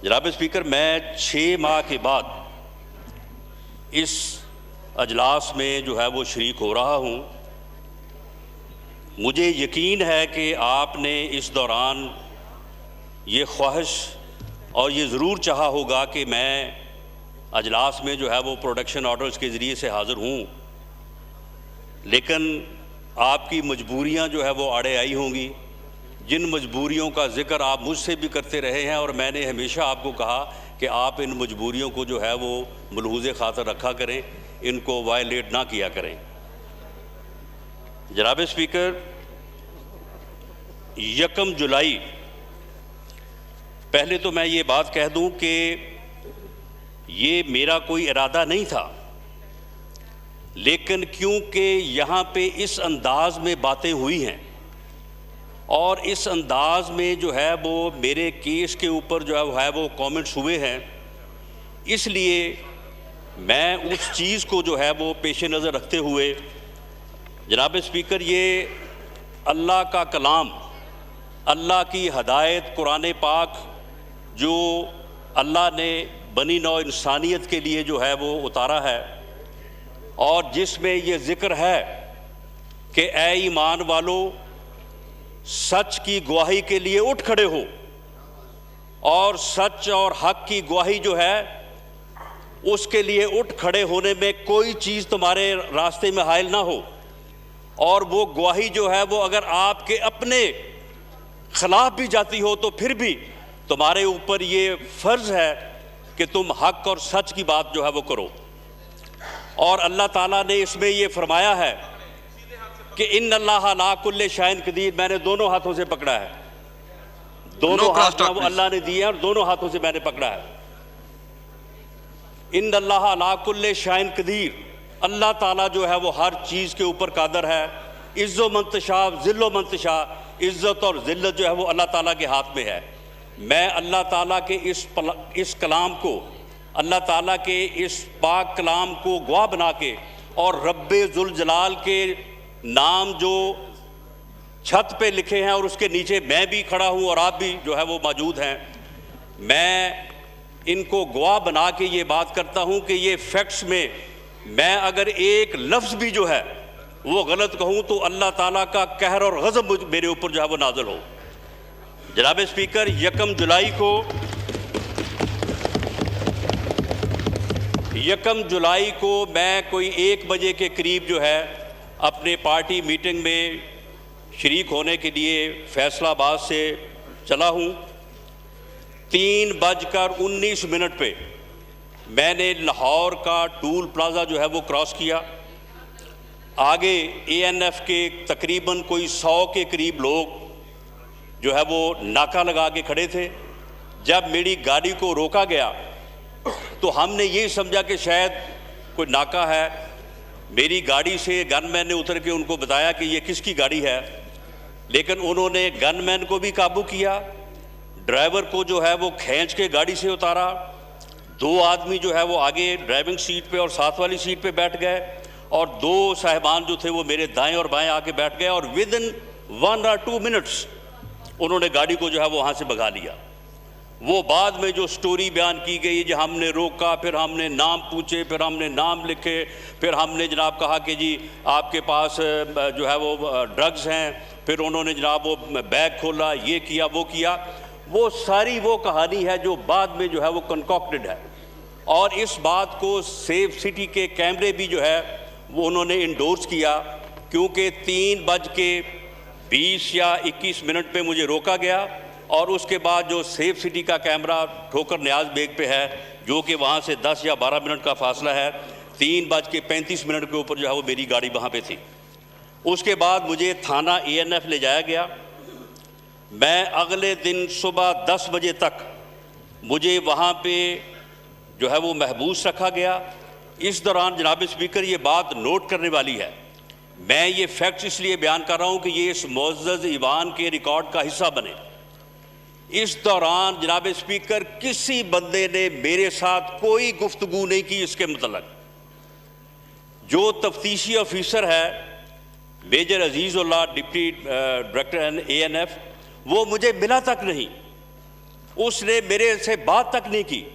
जनाब स्पीकर, मैं 6 माह के बाद इस अजलास में जो है वो शरीक हो रहा हूँ। मुझे यकीन है कि आपने इस दौरान ये ख्वाहिश और ये ज़रूर चाहा होगा कि मैं अजलास में जो है वो प्रोडक्शन ऑर्डर्स के ज़रिए से हाज़िर हूँ, लेकिन आपकी मजबूरियाँ जो है वो आड़े आई होंगी, जिन मजबूरियों का ज़िक्र आप मुझसे भी करते रहे हैं और मैंने हमेशा आपको कहा कि आप इन मजबूरियों को जो है वो मलहूज़े ख़ातर रखा करें, इनको वायलेट ना किया करें। जनाब स्पीकर, 1 जुलाई, पहले तो मैं ये बात कह दूं कि ये मेरा कोई इरादा नहीं था, लेकिन क्योंकि यहाँ पे इस अंदाज में बातें हुई हैं और इस अंदाज में जो है वो मेरे केस के ऊपर जो है वो कमेंट्स हुए हैं, इसलिए मैं उस चीज़ को जो है वो पेश नज़र रखते हुए जनाब स्पीकर, ये अल्लाह का कलाम, अल्लाह की हदायत कुरान पाक जो अल्लाह ने बनी नौ इंसानियत के लिए जो है वो उतारा है और जिसमें ये ज़िक्र है कि ए ईमान वालों, सच की गवाही के लिए उठ खड़े हो और सच और हक की गवाही जो है उसके लिए उठ खड़े होने में कोई चीज़ तुम्हारे रास्ते में हायल ना हो, और वो गवाही जो है वो अगर आपके अपने खिलाफ भी जाती हो तो फिर भी तुम्हारे ऊपर ये फ़र्ज़ है कि तुम हक और सच की बात जो है वो करो। और अल्लाह ताला ने इसमें ये फरमाया है कि इन्नल्लाह अला कुल्लि शैइन कदीर, मैंने दोनों हाथों से पकड़ा है, दोनों हाथ वो अल्लाह ने दिए हैं और दोनों हाथों से मैंने पकड़ा है। इन्नल्लाह अला कुल्लि शैइन कदीर, अल्लाह ताला जो है वो हर चीज़ के ऊपर कादर है। इज़्ज़ो मंतशा ज़िल्लो मंतशा, इज़्ज़त और ज़िल्लत जो है वो अल्लाह ताला के हाथ में है। मैं अल्लाह ताला के इस कलाम को, अल्लाह ताला के इस पाक कलाम को गवाह बना के और रब्बे ज़ुल जलाल के नाम जो छत पे लिखे हैं और उसके नीचे मैं भी खड़ा हूँ और आप भी जो है वो मौजूद हैं, मैं इनको गवाह बना के ये बात करता हूँ कि ये फैक्ट्स में मैं अगर एक लफ्ज़ भी जो है वो गलत कहूँ तो अल्लाह ताला का कहर और गज़ब मेरे ऊपर जो है वो नाज़िल हो। जनाब स्पीकर, 1 जुलाई को मैं कोई 1 बजे के करीब जो है अपने पार्टी मीटिंग में शरीक होने के लिए फैसलाबाद से चला हूँ। 3:19 पे मैंने लाहौर का टूल प्लाज़ा जो है वो क्रॉस किया। आगे ANF के तकरीबन कोई 100 के करीब लोग जो है वो नाका लगा के खड़े थे। जब मेरी गाड़ी को रोका गया तो हमने ये समझा कि शायद कोई नाका है। मेरी गाड़ी से गनमैन ने उतर के उनको बताया कि ये किसकी गाड़ी है, लेकिन उन्होंने गनमैन को भी काबू किया, ड्राइवर को जो है वो खींच के गाड़ी से उतारा। 2 आदमी जो है वो आगे ड्राइविंग सीट पे और साथ वाली सीट पे बैठ गए और 2 साहिबान जो थे वो मेरे दाएं और बाएं आके बैठ गए और विदिन 1 or 2 मिनट्स उन्होंने गाड़ी को जो है वो वहाँ से भगा लिया। वो बाद में जो स्टोरी बयान की गई, जो हमने रोका, फिर हमने नाम पूछे, फिर हमने नाम लिखे, फिर हमने जनाब कहा कि जी आपके पास जो है वो ड्रग्स हैं, फिर उन्होंने जनाब वो बैग खोला, ये किया वो किया, वो सारी वो कहानी है जो बाद में जो है वो कंकॉक्टेड है। और इस बात को सेफ सिटी के कैमरे भी जो है वो उन्होंने इंडोर्स किया, क्योंकि 3:20 या 21 पे मुझे रोका गया और उसके बाद जो सेफ सिटी का कैमरा ठोकर न्याज बेग पे है, जो कि वहाँ से 10 या 12 मिनट का फासला है, 3:35 के ऊपर जो है वो मेरी गाड़ी वहाँ पे थी। उसके बाद मुझे थाना ANF ले जाया गया। मैं अगले दिन सुबह 10 बजे तक मुझे वहाँ पे जो है वो महबूस रखा गया। इस दौरान जनाब स्पीकर, ये बात नोट करने वाली है, मैं ये फैक्ट्स इसलिए बयान कर रहा हूँ कि ये इस मुअज़्ज़ज़ ईवान के रिकॉर्ड का हिस्सा बने। इस दौरान जनाब स्पीकर, किसी बंदे ने मेरे साथ कोई गुफ्तगू नहीं की इसके मतलब। जो तफ्तीशी ऑफिसर है मेजर अजीज़ुल्लाह, डिप्टी डायरेक्टर ANF, वो मुझे मिला तक नहीं। उसने मेरे से बात तक नहीं की।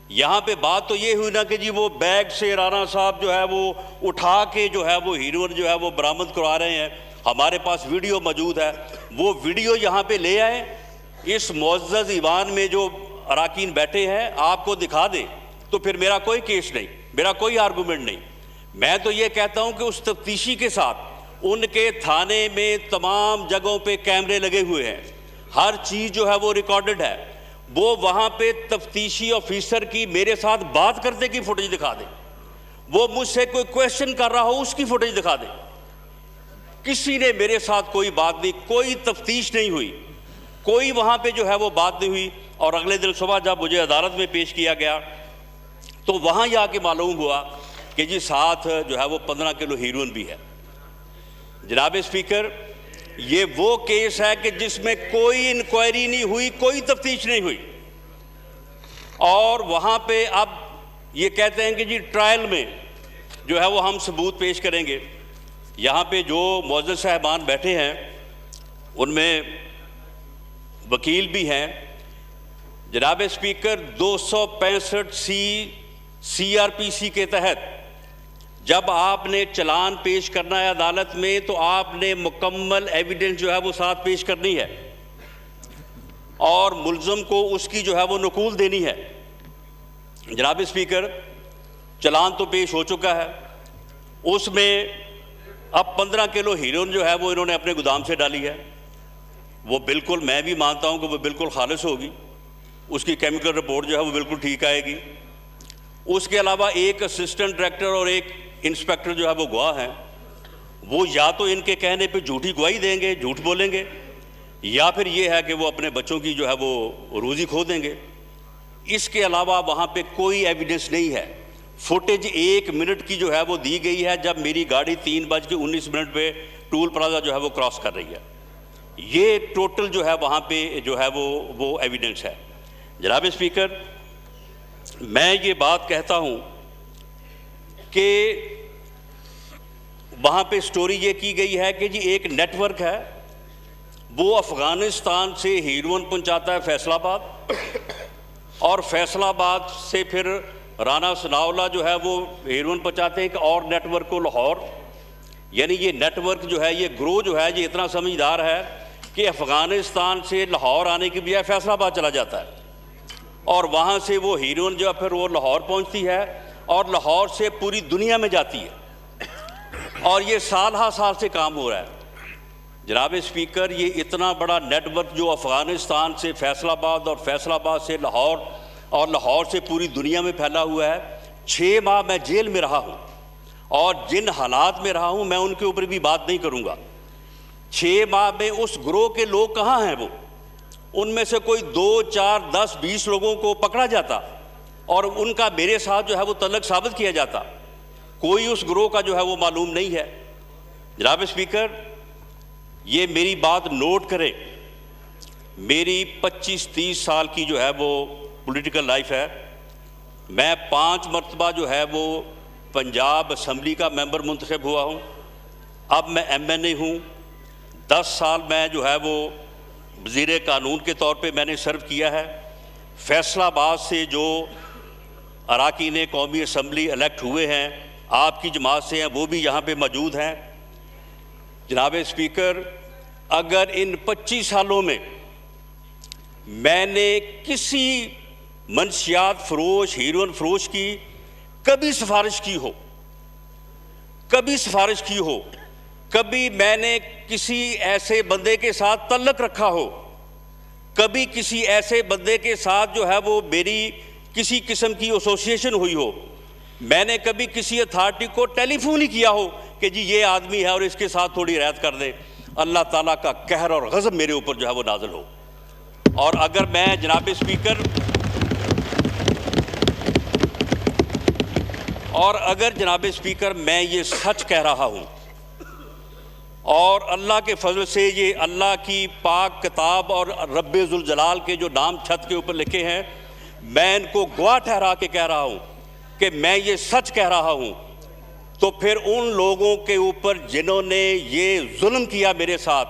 यहाँ पे बात तो ये हुई ना कि जी वो बैग से राणा साहब जो है वो उठा के जो है वो हीरोइन जो है वो बरामद करवा रहे हैं। हमारे पास वीडियो मौजूद है, वो वीडियो यहाँ पे ले आए, इस मुअज़्ज़ज़ ईवान में जो अराकीन बैठे हैं आपको दिखा दें, तो फिर मेरा कोई केस नहीं, मेरा कोई आर्गूमेंट नहीं। मैं तो ये कहता हूँ कि उस तफ्तीशी के साथ उनके थाने में तमाम जगहों पे कैमरे लगे हुए हैं, हर चीज़ जो है वो रिकॉर्डेड है। वो वहाँ पे तफ्तीशी ऑफिसर की मेरे साथ बात करने की फुटेज दिखा दे, वो मुझसे कोई क्वेश्चन कर रहा हो उसकी फुटेज दिखा दे। किसी ने मेरे साथ कोई बात नहीं, कोई तफ्तीश नहीं हुई, कोई वहाँ पे जो है वो बात नहीं हुई। और अगले दिन सुबह जब मुझे अदालत में पेश किया गया तो वहाँ ही आके मालूम हुआ कि जी साथ जो है वो 15 किलो हीरोइन भी है। जनाब स्पीकर, ये वो केस है कि जिसमें कोई इंक्वायरी नहीं हुई, कोई तफ्तीश नहीं हुई, और वहाँ पे अब ये कहते हैं कि जी ट्रायल में जो है वो हम सबूत पेश करेंगे। यहाँ पे जो मुअज़्ज़ज़ साहबान बैठे हैं उनमें वकील भी हैं। जनाब स्पीकर, 265 CRPC के तहत जब आपने चलान पेश करना है अदालत में तो आपने मुकम्मल एविडेंस जो है वो साथ पेश करनी है और मुल्ज़म को उसकी जो है वो नकूल देनी है। जनाब स्पीकर, चलान तो पेश हो चुका है, उसमें अब 15 किलो हीरोइन जो है वो इन्होंने अपने गोदाम से डाली है। वो बिल्कुल, मैं भी मानता हूँ कि वो बिल्कुल खालिस होगी, उसकी केमिकल रिपोर्ट जो है वो बिल्कुल ठीक आएगी। उसके अलावा एक असिस्टेंट डायरेक्टर और एक इंस्पेक्टर जो है वो गवाह हैं, वो या तो इनके कहने पे झूठी गवाही देंगे, झूठ बोलेंगे, या फिर ये है कि वो अपने बच्चों की जो है वो रोज़ी खो देंगे। इसके अलावा वहाँ पे कोई एविडेंस नहीं है। फुटेज 1 मिनट की जो है वो दी गई है जब मेरी गाड़ी 3:19 पे टूल प्लाजा जो है वो क्रॉस कर रही है। ये टोटल जो है वहाँ पे जो है वो एविडेंस है। जनाब स्पीकर, मैं ये बात कहता हूँ कि वहाँ पे स्टोरी ये की गई है कि जी एक नेटवर्क है, वो अफ़गानिस्तान से हीरोइन पहुँचाता है फैसलाबाद, और फैसलाबाद से फिर राना सनाउल्लाह जो है वो हीरोइन पहुँचाते हैं एक और नेटवर्क को लाहौर। यानी ये नेटवर्क जो है, ये ग्रो जो है, ये इतना समझदार है कि अफ़गानिस्तान से लाहौर आने की बजाय फैसलाबाद चला जाता है, और वहाँ से वो हीरोइन जो है फिर वो लाहौर पहुँचती है और लाहौर से पूरी दुनिया में जाती है, और ये साल हा साल से काम हो रहा है। जनाब स्पीकर, ये इतना बड़ा नेटवर्क जो अफ़गानिस्तान से फैसलाबाद और फैसलाबाद से लाहौर और लाहौर से पूरी दुनिया में फैला हुआ है। 6 माह मैं जेल में रहा हूँ और जिन हालात में रहा हूँ मैं उनके ऊपर भी बात नहीं करूँगा। 6 माह में उस ग्रोह के लोग कहाँ हैं? वो उनमें से कोई 2, 4, 10, 20 लोगों को पकड़ा जाता और उनका मेरे साथ जो है वो तल्लक साबित किया जाता। कोई उस ग्रोह का जो है वो मालूम नहीं है। जनाब स्पीकर, ये मेरी बात नोट करें, मेरी 25-30 साल की जो है वो पॉलिटिकल लाइफ है। मैं 5 मरतबा जो है वो पंजाब असम्बली का मेंबर मुंतखब हुआ हूँ। अब मैं MNA हूँ। 10 साल मैं जो है वो वज़ीर कानून के तौर पे मैंने सर्व किया है। फैसलाबाद से जो अरकान कौमी असम्बली इलेक्ट हुए हैं, आपकी जमात से हैं, वो भी यहाँ पे मौजूद हैं। जनाब स्पीकर, अगर इन 25 सालों में मैंने किसी मनशियात फरोश, हीरोइन फरोश की कभी सिफारिश की हो, कभी मैंने किसी ऐसे बंदे के साथ तल्लक रखा हो, कभी किसी ऐसे बंदे के साथ जो है वो मेरी किसी किस्म की एसोसिएशन हुई हो, मैंने कभी किसी अथॉरिटी को टेलीफोन ही किया हो कि जी ये आदमी है और इसके साथ थोड़ी रियायत कर दे, अल्लाह ताला का कहर और गज़ब मेरे ऊपर जो है वो नाज़िल हो। और अगर मैं जनाब स्पीकर मैं ये सच कह रहा हूँ और अल्लाह के फजल से ये अल्लाह की पाक किताब और रब्बे ज़ुल जलाल के जो नाम छत के ऊपर लिखे हैं, मैं इनको गवाह ठहरा के कह रहा हूँ कि मैं ये सच कह रहा हूँ, तो फिर उन लोगों के ऊपर जिन्होंने ये जुल्म किया मेरे साथ,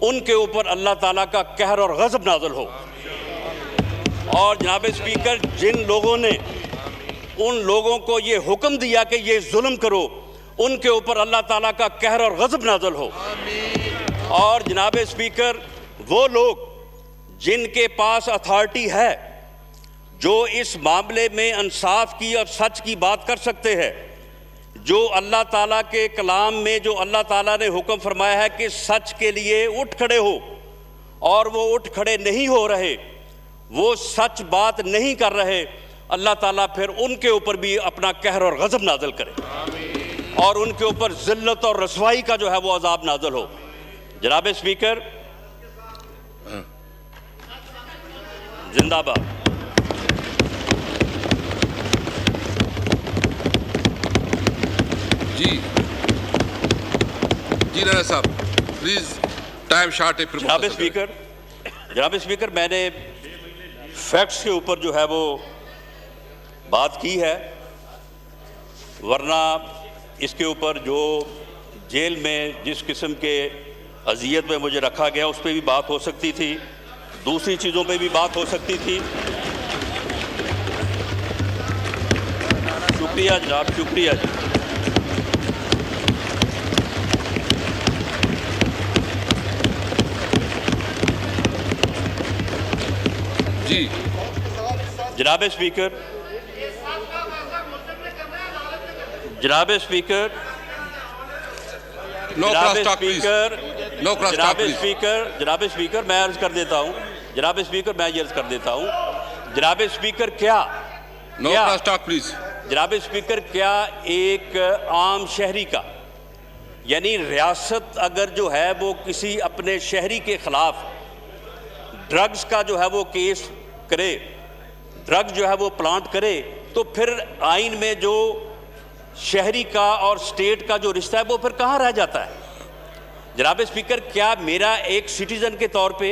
उनके ऊपर अल्लाह ताला का कहर और गज़ब नाज़िल हो। और जनाब स्पीकर, जिन लोगों ने उन लोगों को ये हुक्म दिया कि ये जुल्म करो, उनके ऊपर अल्लाह ताला का कहर और गज़ब नाज़िल हो। और जनाब स्पीकर, वो लोग जिनके पास अथॉरिटी है, जो इस मामले में इंसाफ की और सच की बात कर सकते हैं, जो अल्लाह ताला के कलाम में जो अल्लाह ताला ने हुक्म फरमाया है कि सच के लिए उठ खड़े हो, और वो उठ खड़े नहीं हो रहे, वो सच बात नहीं कर रहे, अल्लाह ताला फिर उनके ऊपर भी अपना कहर और गज़ब नाज़िल करे और उनके ऊपर ज़िल्लत और रसवाई का जो है वो अज़ाब नाज़िल हो। जनाब स्पीकर, जिंदाबाद। जी राणा साहब, प्लीज टाइम शॉर्ट है। जनाब स्पीकर, मैंने फैक्ट्स के ऊपर जो है वो बात की है, वरना इसके ऊपर जो जेल में जिस किस्म के अजियत में मुझे रखा गया उस पर भी बात हो सकती थी, दूसरी चीज़ों पे भी बात हो सकती थी। शुक्रिया जनाब, शुक्रिया जी। जनाब स्पीकर, जनाब स्पीकर, जनाब स्पीकर, मैं अर्ज कर देता हूँ। जनाब स्पीकर, मैं ये अर्ज कर देता हूँ। जनाब स्पीकर, क्या प्लीज। जनाब स्पीकर, क्या एक आम शहरी का, यानी रियासत अगर जो है वो किसी अपने शहरी के खिलाफ ड्रग्स का जो है वो केस करे, ड्रग्स जो है वो प्लांट करे, तो फिर आइन में जो शहरी का और स्टेट का जो रिश्ता है वो फिर कहाँ रह जाता है? जनाब स्पीकर, क्या मेरा एक सिटीज़न के तौर पे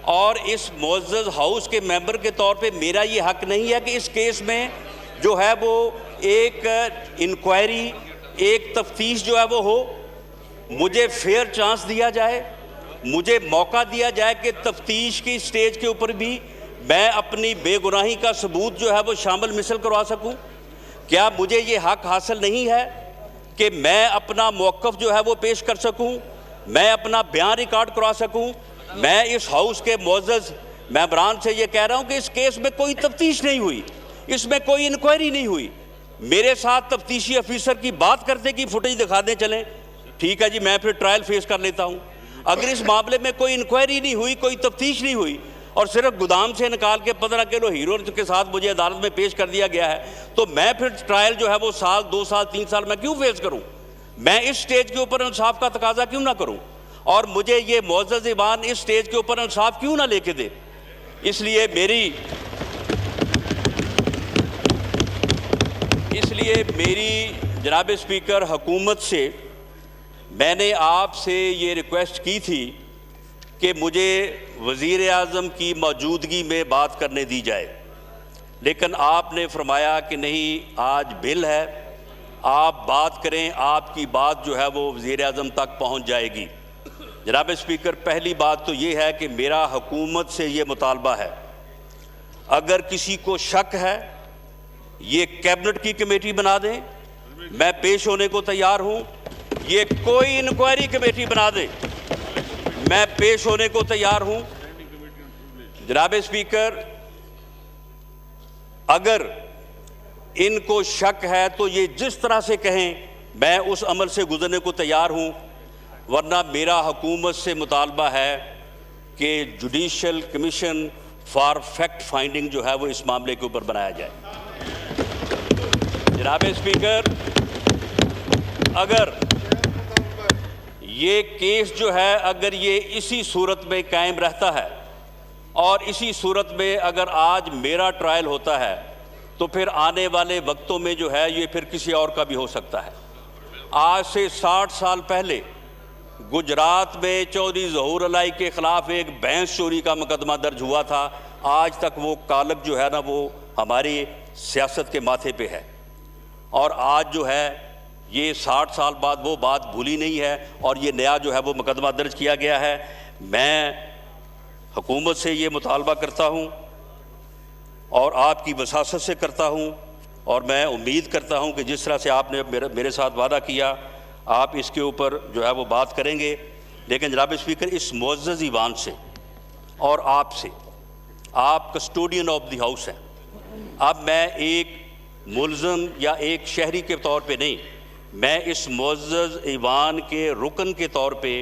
और इस मुअज़्ज़ज़ हाउस के मेंबर के तौर पे मेरा ये हक नहीं है कि इस केस में जो है वो एक इंक्वायरी, एक तफ्तीश जो है वो हो, मुझे फेयर चांस दिया जाए, मुझे मौका दिया जाए कि तफ्तीश की स्टेज के ऊपर भी मैं अपनी बेगुनाही का सबूत जो है वो शामिल मिसल करवा सकूं? क्या मुझे ये हक हासिल नहीं है कि मैं अपना मौक़िफ़ जो है वो पेश कर सकूं, मैं अपना बयान रिकॉर्ड करवा सकूं? मैं इस हाउस के मुअज़्ज़ज़ मेंबरान से ये कह रहा हूं कि इस केस में कोई तफ्तीश नहीं हुई, इसमें कोई इंक्वायरी नहीं हुई। मेरे साथ तफ्तीशी अफीसर की बात करते की फुटेज दिखा दें चलें, ठीक है जी, मैं फिर ट्रायल फेस कर लेता हूँ। अगर इस मामले में कोई इंक्वायरी नहीं हुई, कोई तफ्तीश नहीं हुई और सिर्फ गोदाम से निकाल के 15 किलो हीरो के साथ मुझे अदालत में पेश कर दिया गया है, तो मैं फिर ट्रायल जो है वो साल, 2 साल, 3 साल मैं क्यों फेस करूं? मैं इस स्टेज के ऊपर इंसाफ का तकाजा क्यों ना करूं? और मुझे ये मुअज़्ज़ज़ ईवान इस स्टेज के ऊपर इंसाफ क्यों ना लेके दे? इसलिए मेरी जनाब स्पीकर, हुकूमत से मैंने आपसे ये रिक्वेस्ट की थी कि मुझे वज़ीर आज़म की मौजूदगी में बात करने दी जाए, लेकिन आपने फरमाया कि नहीं, आज बिल है, आप बात करें, आपकी बात जो है वो वज़ीर आज़म तक पहुंच जाएगी। जनाब स्पीकर, पहली बात तो ये है कि मेरा हुकूमत से ये मुतालबा है, अगर किसी को शक है ये कैबिनेट की कमेटी बना दें, मैं पेश होने को तैयार हूँ। ये कोई इंक्वायरी कमेटी बना दे, मैं पेश होने को तैयार हूं। जनाब स्पीकर, अगर इनको शक है तो ये जिस तरह से कहें, मैं उस अमल से गुजरने को तैयार हूं, वरना मेरा हुकूमत से मुतालबा है कि judicial commission for fact finding जो है वो इस मामले के ऊपर बनाया जाए। जनाब स्पीकर, अगर ये केस जो है, अगर ये इसी सूरत में कायम रहता है और इसी सूरत में अगर आज मेरा ट्रायल होता है, तो फिर आने वाले वक्तों में जो है ये फिर किसी और का भी हो सकता है। आज से 60 साल पहले गुजरात में चौधरी ज़हूर अलाई के ख़िलाफ़ एक भैंस चोरी का मुकदमा दर्ज हुआ था। आज तक वो कालक जो है ना वो हमारी सियासत के माथे पे है, और आज जो है ये 60 साल बाद वो बात भूली नहीं है और ये नया जो है वो मुकदमा दर्ज किया गया है। मैं हुकूमत से ये मुतालबा करता हूँ और आपकी वसासत से करता हूँ, और मैं उम्मीद करता हूँ कि जिस तरह से आपने मेरे साथ वादा किया आप इसके ऊपर जो है वो बात करेंगे। लेकिन जनाब स्पीकर, इस मुअज़्ज़ज़ ईवान से और आपसे, आप कस्टोडियन ऑफ द हाउस हैं। अब मैं एक मुल्ज़म या एक शहरी के तौर पे नहीं, मैं इस मुअज़्ज़ज़ ईवान के रुकन के तौर पे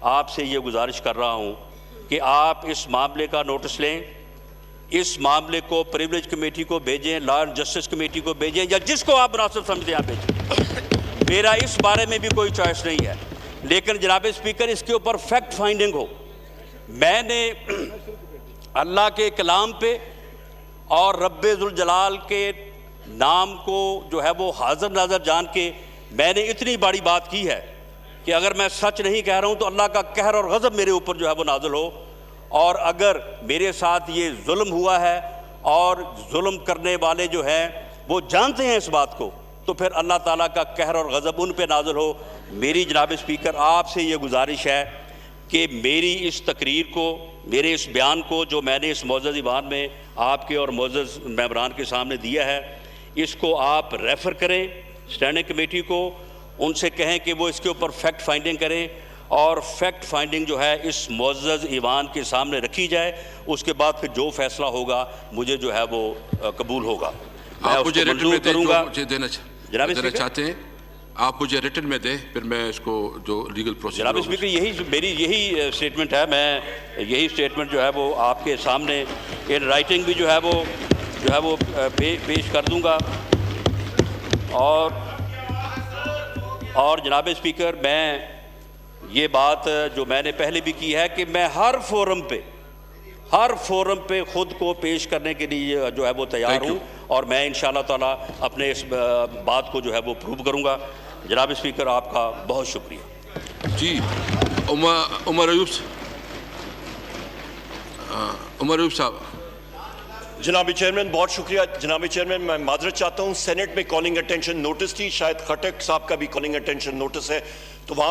आपसे ये गुजारिश कर रहा हूँ कि आप इस मामले का नोटिस लें, इस मामले को प्रिविलेज कमेटी को भेजें, लॉ एंड जस्टिस कमेटी को भेजें, या जिसको आप मुनासिब समझते हैं आप भेजें। मेरा इस बारे में भी कोई चॉइस नहीं है। लेकिन जनाब स्पीकर, इसके ऊपर फैक्ट फाइंडिंग हो। मैंने अल्लाह के कलाम पे और रब्बे जुल जलाल के नाम को जो है वो हाज़िर नाज़र जान के मैंने इतनी बड़ी बात की है कि अगर मैं सच नहीं कह रहा हूँ तो अल्लाह का कहर और गज़ब मेरे ऊपर जो है वो नाज़िल हो। और अगर मेरे साथ ये जुल्म हुआ है और जुल्म करने वाले जो हैं वो जानते हैं इस बात को, तो फिर अल्लाह ताला का कहर और गज़ब उन पे नाज़िल हो। मेरी जनाब स्पीकर आपसे ये गुजारिश है कि मेरी इस तकरीर को, मेरे इस बयान को जो मैंने इस मुअज़्ज़ज़ ईवान में आपके और मुअज़्ज़ज़ मेंबरान के सामने दिया है, इसको आप रेफ़र करें स्टैंडिंग कमेटी को, उनसे कहें कि वो इसके ऊपर फैक्ट फाइंडिंग करें और फैक्ट फाइंडिंग जो है इस मुअज़्ज़ज़ ईवान के सामने रखी जाए। उसके बाद फिर जो फैसला होगा मुझे जो है वो कबूल होगा। आप मुझे रिटन में करूँगा मुझे देना चाहते हैं, आप मुझे रिटन में दें, फिर मैं इसको जो लीगल प्रोसीजर। जनाब स्पीकर, यही स्टेटमेंट है। मैं यही स्टेटमेंट जो है वो आपके सामने इन राइटिंग भी जो है वो पेश कर दूंगा। और जनाब स्पीकर, मैं ये बात जो मैंने पहले भी की है कि मैं हर फोरम पे ख़ुद को पेश करने के लिए जो है वो तैयार हूँ, और मैं इंशाअल्लाह ताला अपने इस बात को जो है वो प्रूव करूँगा। जनाब स्पीकर, आपका बहुत शुक्रिया। जी, उमर अयूब साहब। जनाब चेयरमैन, बहुत शुक्रिया। जनाब चेयरमैन, मैं माजरत चाहता हूँ, सेनेट में कॉलिंग अटेंशन नोटिस थी, शायद खटक साहब का भी कॉलिंग अटेंशन नोटिस है, तो वहाँ